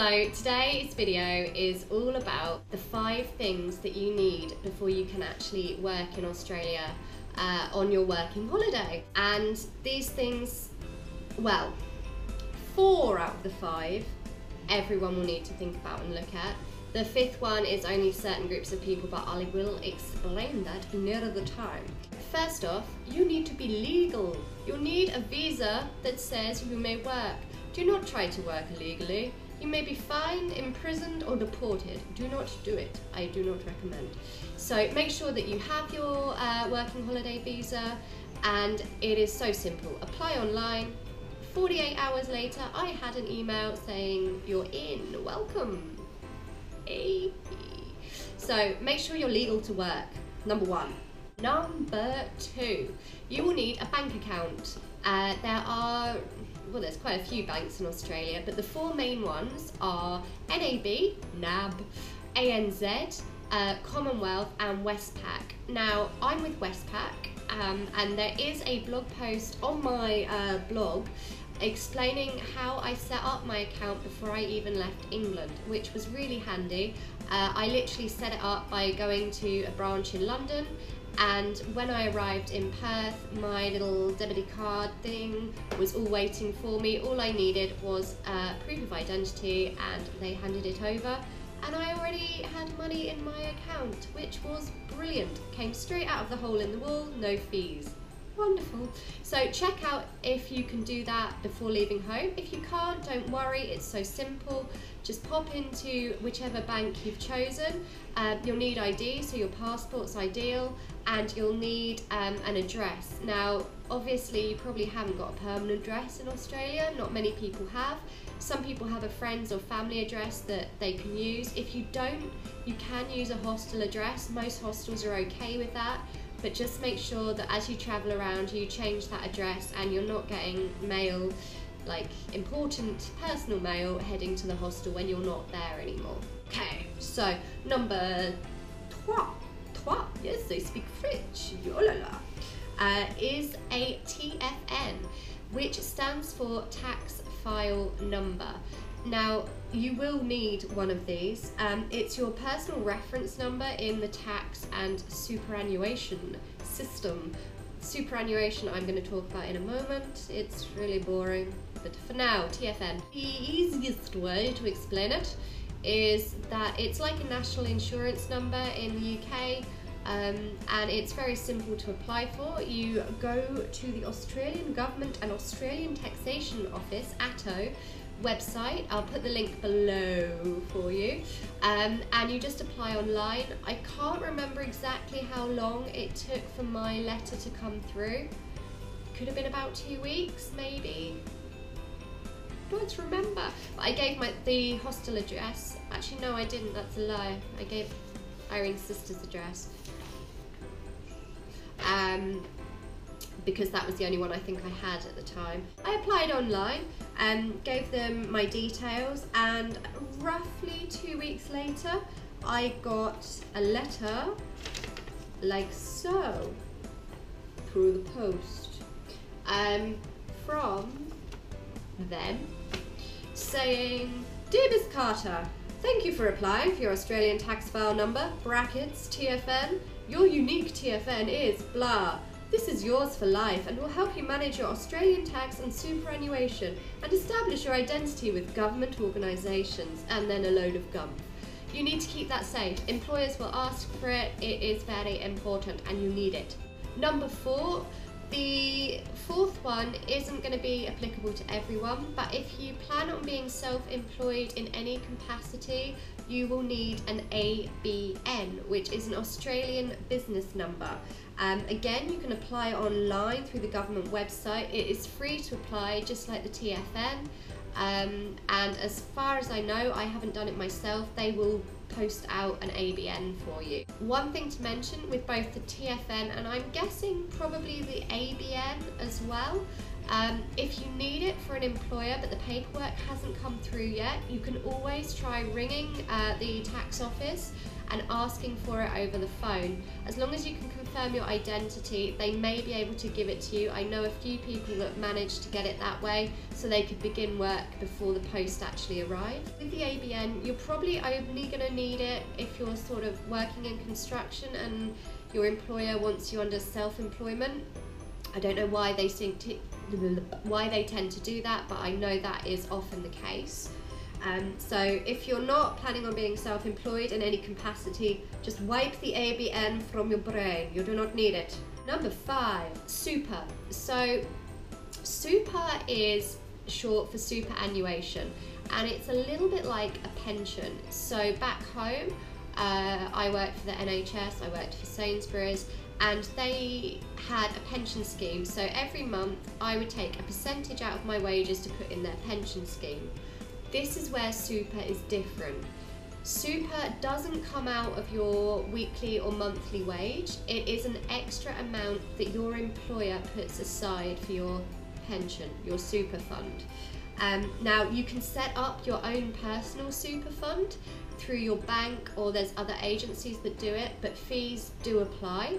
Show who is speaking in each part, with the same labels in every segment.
Speaker 1: So today's video is all about the 5 things that you need before you can actually work in Australia on your working holiday. And these things, well, 4 out of the 5 everyone will need to think about and look at. The 5th one is only certain groups of people, but I will explain that nearer the time. First off, you need to be legal. You'll need a visa that says you may work. Do not try to work illegally. You may be fined, imprisoned or deported. Do not do it. I do not recommend. So make sure that you have your working holiday visa, and it is so simple. Apply online. 48 hours later, I had an email saying you're in, welcome. Hey. So make sure you're legal to work, number 1. Number 2, you will need a bank account. There's quite a few banks in Australia, but the 4 main ones are NAB, NAB, ANZ, Commonwealth and Westpac. Now, I'm with Westpac, and there is a blog post on my blog explaining how I set up my account before I even left England, which was really handy. I literally set it up by going to a branch in London, and when I arrived in Perth, my little debit card thing was all waiting for me. All I needed was proof of identity, and they handed it over, and I already had money in my account, which was brilliant. Came straight out of the hole in the wall, no fees. Wonderful. So check out if you can do that before leaving home. If you can't, don't worry, it's so simple. Just pop into whichever bank you've chosen. You'll need ID, so your passport's ideal, and you'll need an address. Now, obviously, you probably haven't got a permanent address in Australia. Not many people have. Some people have a friend's or family address that they can use. If you don't, you can use a hostel address. Most hostels are okay with that. But just make sure that as you travel around, you change that address and you're not getting mail, like important personal mail, heading to the hostel when you're not there anymore. Okay, so number 3, yes, they speak French, is a TFN, which stands for Tax File Number. Now, you will need one of these. It's your personal reference number in the tax and superannuation system. Superannuation I'm going to talk about in a moment. It's really boring, but for now, TFN. The easiest way to explain it is that it's like a national insurance number in the UK, and it's very simple to apply for. You go to the Australian Government and Australian Taxation Office, ATO, website. I'll put the link below for you, and you just apply online. I can't remember exactly how long it took for my letter to come through. Could have been about 2 weeks, maybe. Don't remember. But I gave the hostel address. Actually, no, I didn't. That's a lie. I gave Irene's sister's address. Because that was the only one I think I had at the time. I applied online and gave them my details, and roughly 2 weeks later I got a letter like so through the post from them saying, "Dear Miss Carter, thank you for applying for your Australian tax file number, brackets TFN. Your unique TFN is blah. This is yours for life and will help you manage your Australian tax and superannuation and establish your identity with government organisations," and then a load of gum. You need to keep that safe. Employers will ask for it. It is very important and you need it. Number 4, the 4th one isn't going to be applicable to everyone, but if you plan on being self-employed in any capacity, you will need an ABN, which is an Australian business number. Again, you can apply online through the government website. It is free to apply, just like the TFN. And as far as I know, I haven't done it myself, they will post out an ABN for you. One thing to mention with both the TFN and I'm guessing probably the ABN as well, If you need it for an employer but the paperwork hasn't come through yet, you can always try ringing the tax office and asking for it over the phone. As long as you can confirm your identity, they may be able to give it to you. I know a few people that managed to get it that way so they could begin work before the post actually arrived. With the ABN, you're probably only going to need it if you're sort of working in construction and your employer wants you under self-employment. I don't know why they tend to do that, but I know that is often the case. So if you're not planning on being self-employed in any capacity, just wipe the ABN from your brain. You do not need it. Number 5, Super. So Super is short for superannuation, and it's a little bit like a pension. So back home, I worked for the NHS, I worked for Sainsbury's, and they had a pension scheme. So every month I would take a percentage out of my wages to put in their pension scheme. This is where Super is different. Super doesn't come out of your weekly or monthly wage. It is an extra amount that your employer puts aside for your pension, your super fund. Now you can set up your own personal super fund through your bank, or there's other agencies that do it, but fees do apply.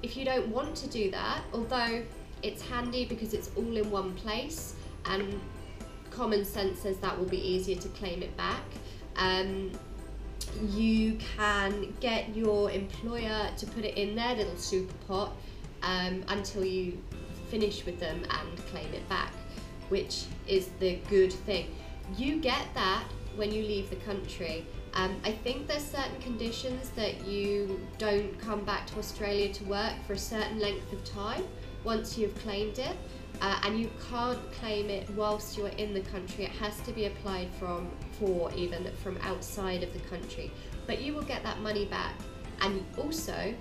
Speaker 1: If you don't want to do that, although it's handy because it's all in one place and common sense says that will be easier to claim it back, you can get your employer to put it in their little super pot until you finish with them and claim it back, which is the good thing. You get that when you leave the country. I think there's certain conditions that you don't come back to Australia to work for a certain length of time once you've claimed it, and you can't claim it whilst you're in the country. It has to be applied for even from outside of the country, but you will get that money back. And also,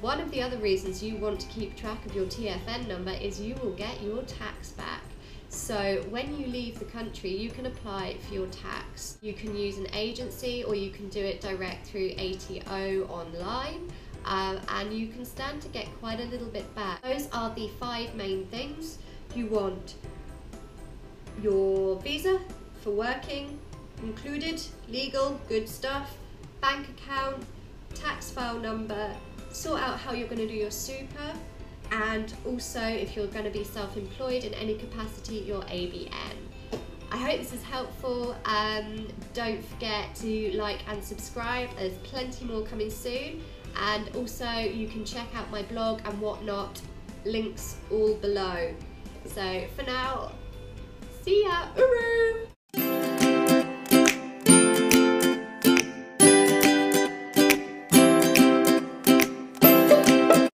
Speaker 1: one of the other reasons you want to keep track of your TFN number is you will get your tax back. So when you leave the country, you can apply for your tax. You can use an agency, or you can do it direct through ATO online, and you can stand to get quite a little bit back. Those are the 5 main things. You want your visa for working included, legal, good stuff, bank account, tax file number, sort out how you're going to do your super, and also if you're going to be self-employed in any capacity, your ABN. I hope this is helpful. Don't forget to like and subscribe. There's plenty more coming soon, and also you can check out my blog and whatnot, links all below. So for now, see ya. Hooroo!